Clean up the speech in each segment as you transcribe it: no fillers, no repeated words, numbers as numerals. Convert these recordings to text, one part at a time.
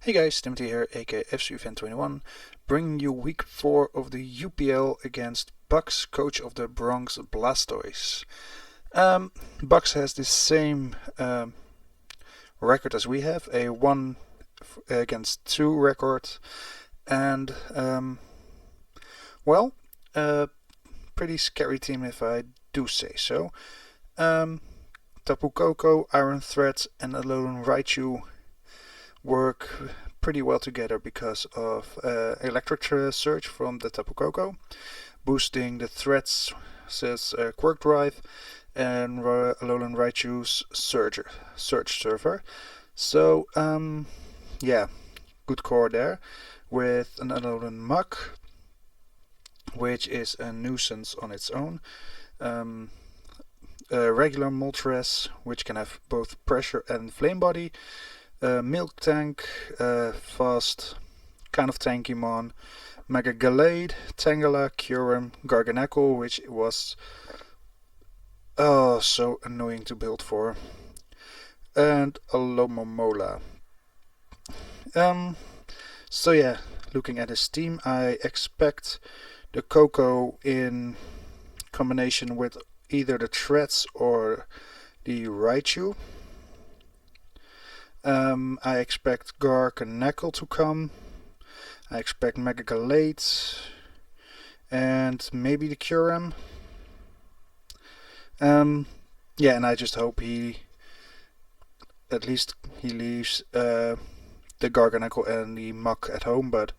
Hey guys, Timothy here, aka FCFan21, bringing you week 4 of the UPL against Bucks, coach of the Bronx Blastoise. Bucks has the same record as we have, a 1 against 2 record, and well, a pretty scary team if I do say so. Tapu Koko, Iron Threat, and Alolan Raichu work pretty well together because of electric surge from the Tapu Koko, boosting the threats says Quirk Drive and Alolan Raichu's Surge Server. So yeah, good core there with an Alolan Muck, which is a nuisance on its own. A regular Moltres, which can have both pressure and flame body. Milk Tank, fast, kind of tanky mon. Mega Gallade, Tangela, Kyurem, Garganacl, which was so annoying to build for, and Alomomola. So yeah, looking at his team, I expect the Koko in combination with either the Threats or the Raichu. I expect Garganacl to come. I expect Mega Gallade and maybe the Kyurem. Yeah, and I just hope he leaves the Garganacl and the Muck at home, but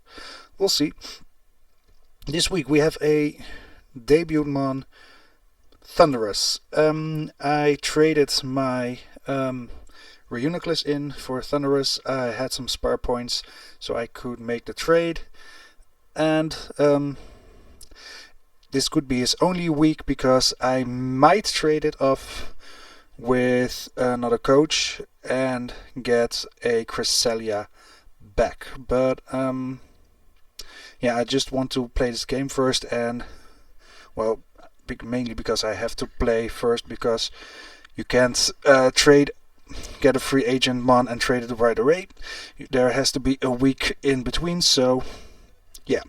we'll see. This week we have a debut mon, Thundurus. I traded my Reuniclus in for Thundurus. I had some spare points so I could make the trade, and this could be his only week because I might trade it off with another coach and get a Cresselia back, but yeah, I just want to play this game first, and well, mainly because I have to play first, because you can't get a free agent mon and trade it right away. There has to be a week in between, so yeah.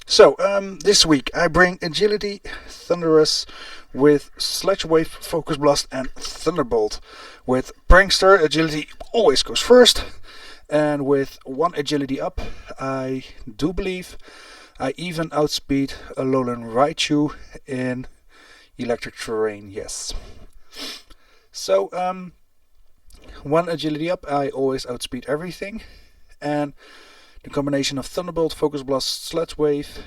So this week I bring Agility, Thundurus with Sledge Wave, Focus Blast, and Thunderbolt. With Prankster, Agility always goes first, and with 1 Agility up, I do believe I even outspeed Alolan Raichu in electric terrain. Yes. So 1 Agility up, I always outspeed everything, and the combination of Thunderbolt, Focus Blast, Sledge Wave,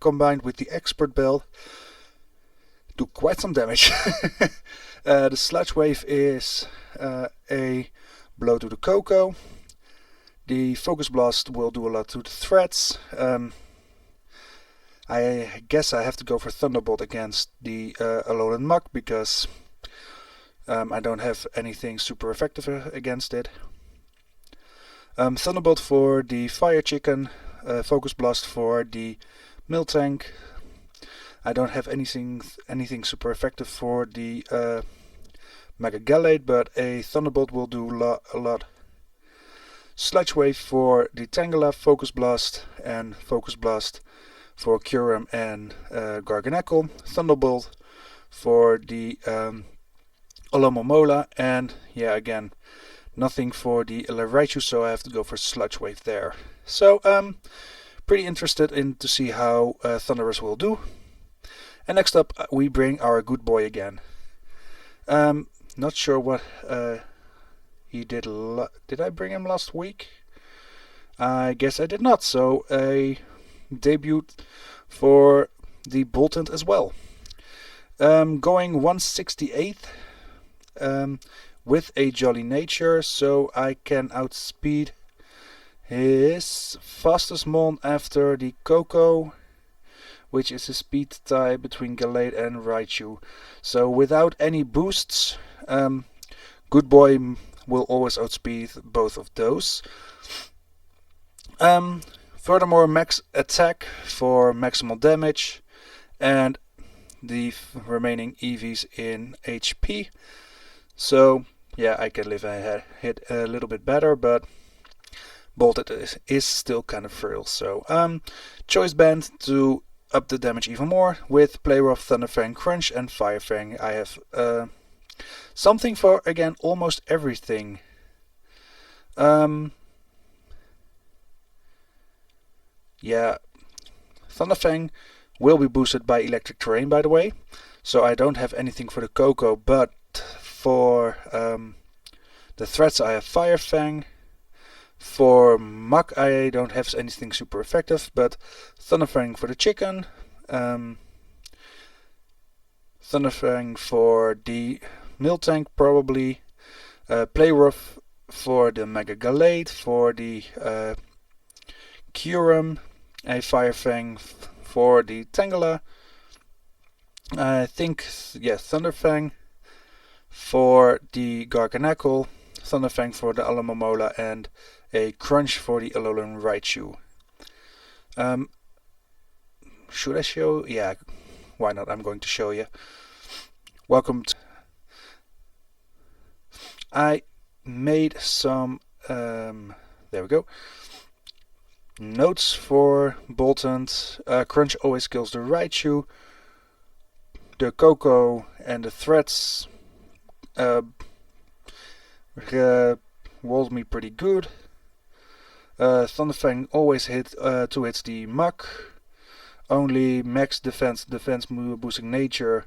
combined with the Expert Bell, do quite some damage. The Sledge Wave is a blow to the Koko. The Focus Blast will do a lot to the threats. I guess I have to go for Thunderbolt against the Alolan Muck because I don't have anything super effective against it. Thunderbolt for the Fire Chicken, Focus Blast for the Miltank. I don't have anything super effective for the Mega Gallade, but a Thunderbolt will do a lot. Sledge Wave for the Tangela, Focus Blast, and Focus Blast for Kyurem and Garganacl. Thunderbolt for the Alomomola, and yeah, again, nothing for the Raichu, so I have to go for Sludge Wave there. So, pretty interested in to see how Thundurus will do. And next up, we bring our good boy again. Not sure what he did. Did I bring him last week? I guess I did not. So, a debut for the Boltund as well. Going 168th. With a Jolly Nature, so I can outspeed his fastest mon after the Koko, which is a speed tie between Gallade and Raichu. So without any boosts, Good Boy will always outspeed both of those. Furthermore, max attack for maximal damage, and the remaining EVs in HP. So yeah, I can live a hit a little bit better, but bolted is still kind of frail. So Choice Band to up the damage even more. With Play Rough, Thunder Fang, Crunch and Fire Fang, I have something for, again, almost everything. Yeah, Thunder Fang will be boosted by Electric Terrain, by the way. So I don't have anything for the Coco, but for the threats I have Fire Fang. For Mach I don't have anything super effective, but Thunder Fang for the chicken. Thunder Fang for the Miltank probably. Play Rough for the Mega Gallade, for the Kyurem. A Fire Fang for the Tangela. I think, yeah, Thunder Fang for the Garganacl, Thunder Fang for the Alomomola, and a Crunch for the Alolan Raichu. Should I show? Yeah, why not? I'm going to show you. Welcome to... I made some, there we go, notes for Boltund. Crunch always kills the Raichu. The Coco and the threats walled me pretty good. Thunder Fang always two hits the Mach. Only max defense boosting nature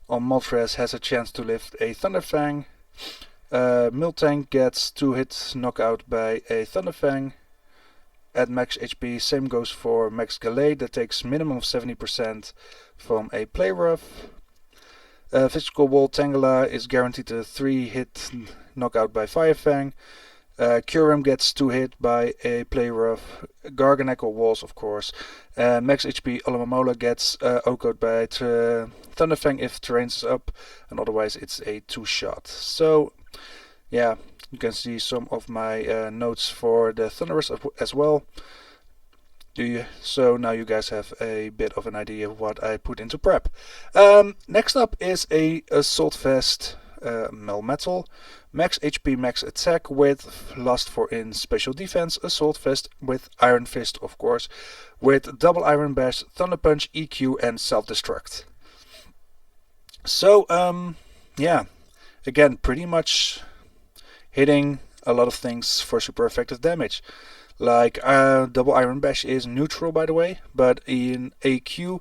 on Moltres has a chance to lift a Thunder Fang. Miltank gets 2 hits knockout by a Thunder Fang at max HP. Same goes for Max Gallade, that takes minimum of 70% from a Play Rough. Physical Wall Tangela is guaranteed a 3-hit knockout by Fire Fang. Kyurem gets 2 hit by a Play Rough. Garganacl walls, of course. Max HP Alomomola gets OHKO'd by Thunder Fang if terrains is up, and otherwise it's a 2-shot. So, yeah, you can see some of my notes for the Thunderous as well. So now you guys have a bit of an idea of what I put into prep. Next up is a Assault Vest Melmetal. Max HP, max attack with Lust for in special defense. Assault Vest with Iron Fist, of course, with double Iron Bash, Thunder Punch, EQ and Self-Destruct. So, yeah, again, pretty much hitting a lot of things for super effective damage. Like, double Iron Bash is neutral, by the way, but in AQ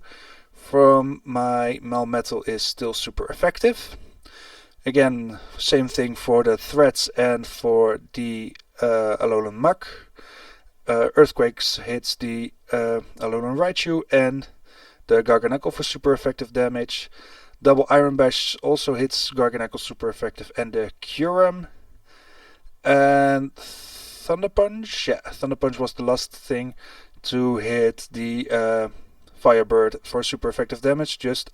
from my Melmetal is still super effective. Again, same thing for the threats and for the Alolan Mach. Earthquakes hits the Alolan Raichu and the Garganacl for super effective damage. Double Iron Bash also hits Garganacl super effective and the Kyurem. And Thunder Punch, yeah, Thunder Punch was the last thing to hit the Firebird for super effective damage, just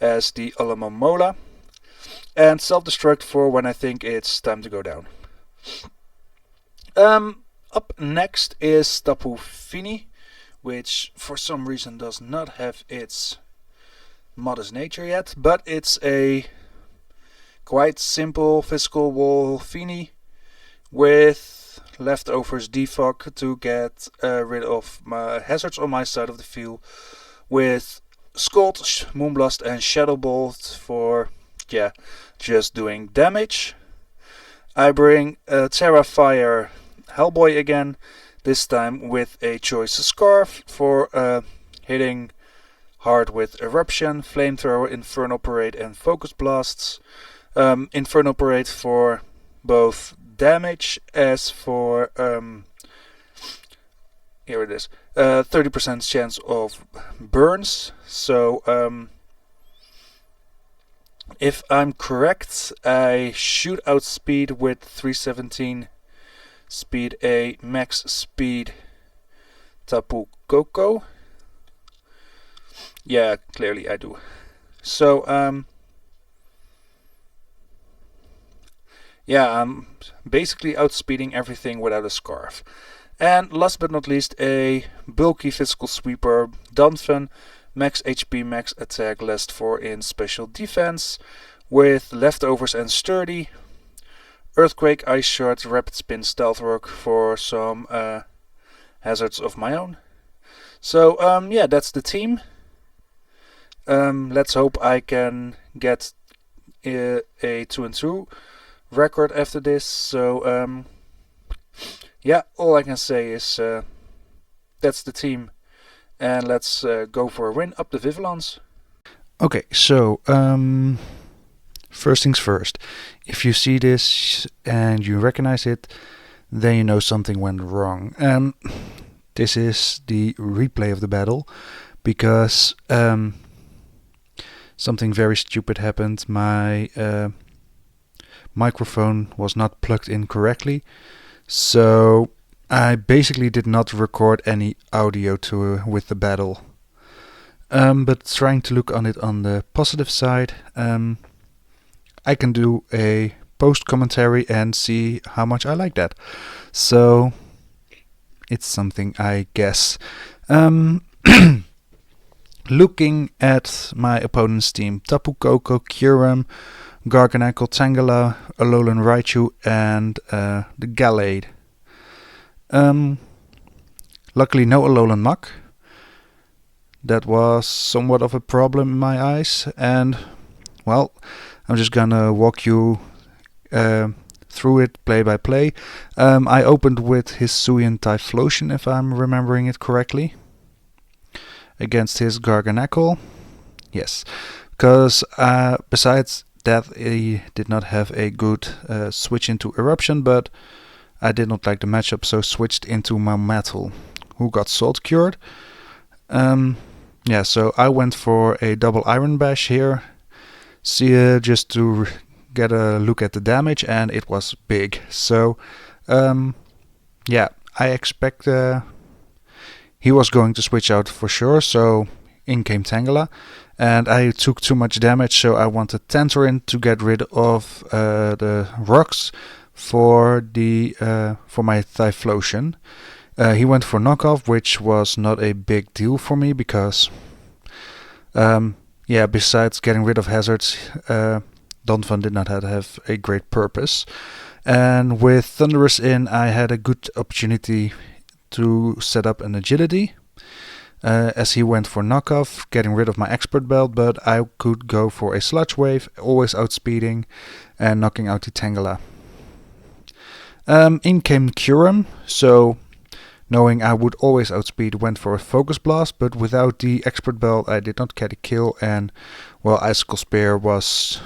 as the Alomomola. And Self-Destruct for when I think it's time to go down. Up next is Tapu Fini, which for some reason does not have its Modest Nature yet, but it's a quite simple physical wall Fini with leftovers defog to get rid of my hazards on my side of the field, with Scald, Moonblast and Shadow Bolt for, yeah, just doing damage. I bring Terrafire Hellboy again, this time with a Choice Scarf for hitting hard with Eruption, Flamethrower, Infernal Parade and Focus Blasts. Infernal Parade for both damage as for, here it is, 30% chance of burns. So, if I'm correct, I shoot outspeed with 317 speed a max speed Tapu Koko. Yeah, clearly I do. So, yeah, I'm basically outspeeding everything without a scarf. And last but not least, a bulky physical sweeper, Dunfin, max HP, max attack, last 4 in special defense, with leftovers and sturdy. Earthquake, Ice Shard, Rapid Spin, Stealth Rock for some hazards of my own. So yeah, that's the team. Let's hope I can get a 2-2 record after this. So yeah, all I can say is that's the team, and let's go for a win up the Vivillons. Okay, so first things first. If you see this and you recognize it, then you know something went wrong. This is the replay of the battle because something very stupid happened. My microphone was not plugged in correctly, so I basically did not record any audio with the battle. But trying to look on it on the positive side, I can do a post commentary and see how much I like that. So it's something, I guess. Looking at my opponent's team: Tapu Koko, Kyurem, Garganacl, Tangela, Alolan Raichu, and the Gallade. Luckily, no Alolan Muk. That was somewhat of a problem in my eyes, and well, I'm just gonna walk you through it play by play. I opened with his Hisuian Typhlosion, if I'm remembering it correctly, against his Garganacl. Yes, because besides that, he did not have a good switch into Eruption, but I did not like the matchup, so switched into Mamatl, who got Salt Cured. Yeah, so I went for a double Iron Bash here, just to get a look at the damage, and it was big. So, yeah, I expect he was going to switch out for sure, so in came Tangela, and I took too much damage, so I wanted Tantarine to get rid of the rocks for my Typhlosion. He went for knockoff, which was not a big deal for me because, yeah, besides getting rid of hazards, Donphan did not have a great purpose. And with Thundurus in, I had a good opportunity to set up an agility, as he went for knockoff, getting rid of my expert belt, but I could go for a Sludge Wave, always outspeeding and knocking out the Tangela. In came Kyurem, so knowing I would always outspeed, went for a Focus Blast, but without the Expert Belt I did not get a kill, and well, Icicle Spear was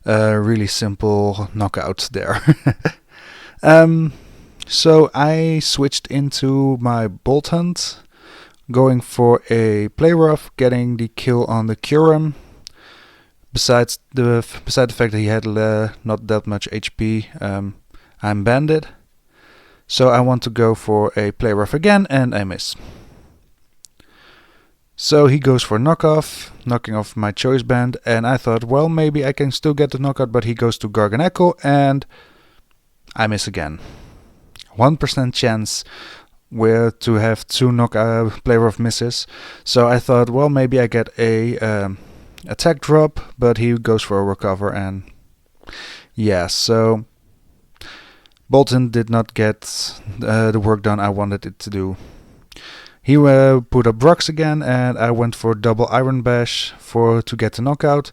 a really simple knockout there. So I switched into my Bolt Hunt, going for a Play Rough, getting the kill on the Kyurem. Besides the fact that he had not that much HP, I'm banded. So I want to go for a Play Rough again, and I miss. So he goes for knockoff, knocking off my Choice Band, and I thought, well, maybe I can still get the knockout, but he goes to Garganacl, and I miss again. 1% chance to have two Play Rough misses. So I thought, well, maybe I get a attack drop, but he goes for a recover, and yeah, so Bolton did not get the work done I wanted it to do. He put up rocks again, and I went for double Iron Bash to get the knockout.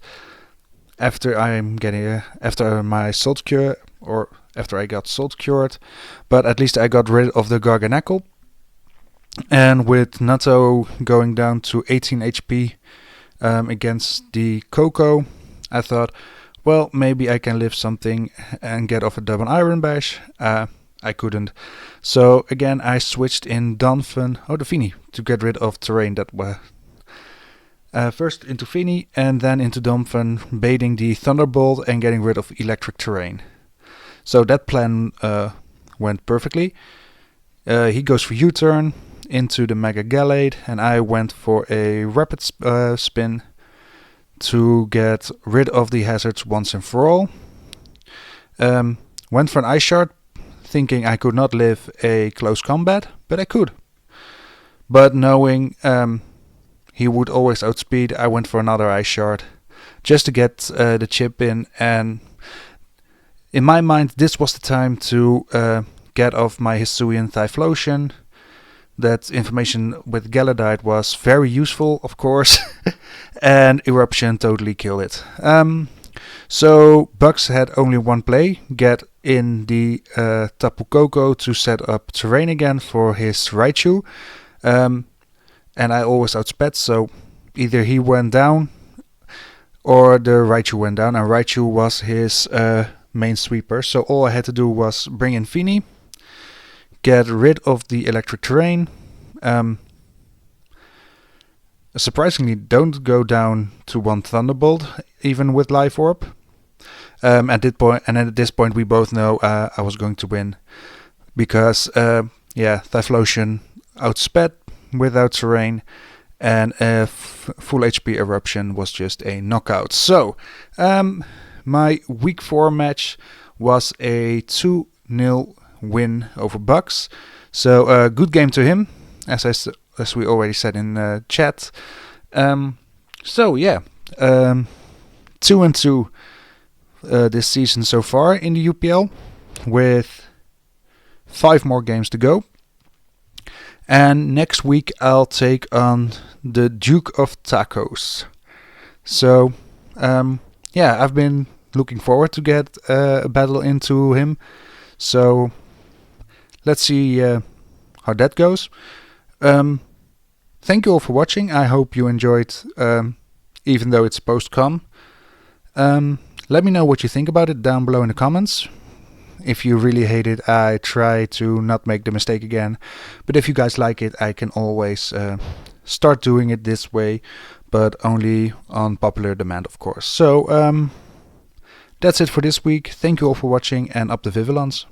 After my Salt Cure, or after I got Salt Cured, but at least I got rid of the Garganacl. And with Natto going down to 18 HP against the Koko, I thought, well, maybe I can lift something and get off a double Iron Bash. I couldn't. So again, I switched in Defini, to get rid of terrain that were first into Fini and then into Donphan, baiting the Thunderbolt and getting rid of electric terrain. So that plan went perfectly. He goes for U-turn into the Mega Gallade, and I went for a Rapid Spin to get rid of the hazards once and for all. Went for an Ice Shard, thinking I could not live a close combat, but I could. But knowing he would always outspeed, I went for another Ice Shard just to get the chip in, and In my mind, this was the time to get off my Hisuian Typhlosion. That information with Galadite was very useful, of course, and Eruption totally killed it. So Bugs had only one play, get in the Tapu Koko to set up terrain again for his Raichu. And I always outsped, so either he went down or the Raichu went down, and Raichu was his main sweeper. So all I had to do was bring in Fini, get rid of the electric terrain. Surprisingly, don't go down to one Thunderbolt, even with Life Orb. At this point, we both know I was going to win because Typhlosion outsped without terrain, and full HP Eruption was just a knockout. So my week 4 match was a 2-0 win over Bugs. So a good game to him, as we already said in chat. 2-2 this season so far in the UPL, with 5 more games to go. And next week I'll take on the Duke of Tacos. So I've been looking forward to get a battle into him. So let's see how that goes. Thank you all for watching. I hope you enjoyed, even though it's post-com. Let me know what you think about it down below in the comments. If you really hate it, I try to not make the mistake again. But if you guys like it, I can always start doing it this way, but only on popular demand, of course. So that's it for this week. Thank you all for watching, and up the Vivillons.